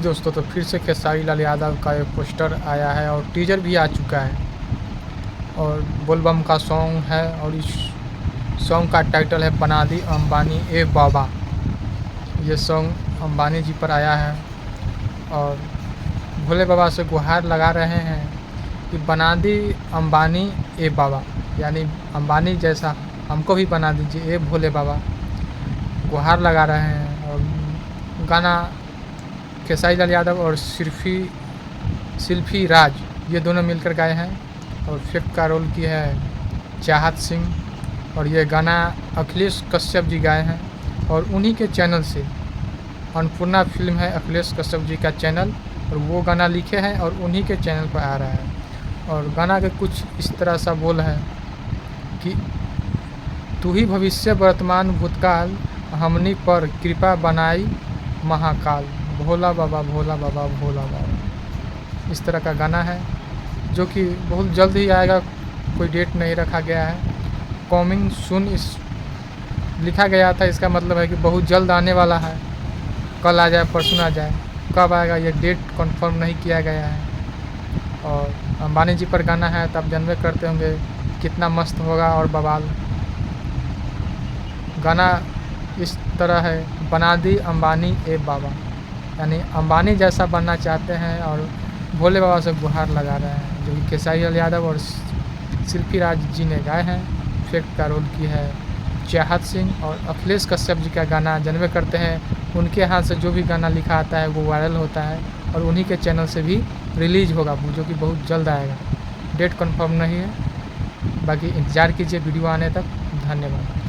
दोस्तों, तो फिर से खेसारी लाल यादव का एक पोस्टर आया है और टीजर भी आ चुका है और बोलबम का सॉन्ग है और इस सॉन्ग का टाइटल है बना दी अंबानी ए बाबा। ये सॉन्ग अंबानी जी पर आया है और भोले बाबा से गुहार लगा रहे हैं कि बना दी अंबानी ए बाबा, यानी अंबानी जैसा हमको भी बना दीजिए ए भोले बाबा। गुहार लगा रहे हैं और गाना खेसारी लाल यादव और शिल्पी राज ये दोनों मिलकर गाए हैं और इफेक्ट का रोल की है चाहत सिंह और ये गाना अखिलेश कश्यप जी गाए हैं और उन्हीं के चैनल से अन्नपूर्णा फिल्म है अखिलेश कश्यप जी का चैनल और वो गाना लिखे हैं और उन्हीं के चैनल पर आ रहा है। और गाना के कुछ इस तरह सा बोल है कि तू ही भविष्य वर्तमान भूतकाल हमनी पर कृपा बनाई महाकाल, भोला बाबा भोला बाबा भोला बाबा। इस तरह का गाना है जो कि बहुत जल्द ही आएगा, कोई डेट नहीं रखा गया है। कमिंग सून इस लिखा गया था, इसका मतलब है कि बहुत जल्द आने वाला है, कल आ जाए परसों आ जाए, कब आएगा ये डेट कंफर्म नहीं किया गया है। और अंबानी जी पर गाना है तब जानवे करते होंगे कितना मस्त होगा और बवाल। गाना इस तरह है बना दी अंबानी ए बाबा, यानी अंबानी जैसा बनना चाहते हैं और भोले बाबा से गुहार लगा रहे हैं, जो कि खेसारी लाल यादव और शिल्पी राज जी ने गाए हैं। इफेक्ट का रोल की है चाहत सिंह और अखिलेश कश्यप जी का गाना जानवे करते हैं उनके हाथ से जो भी गाना लिखा आता है वो वायरल होता है और उन्हीं के चैनल से भी रिलीज़ होगा, जो कि बहुत जल्द आएगा। डेट कंफर्म नहीं है, बाकी इंतज़ार कीजिए वीडियो आने तक। धन्यवाद।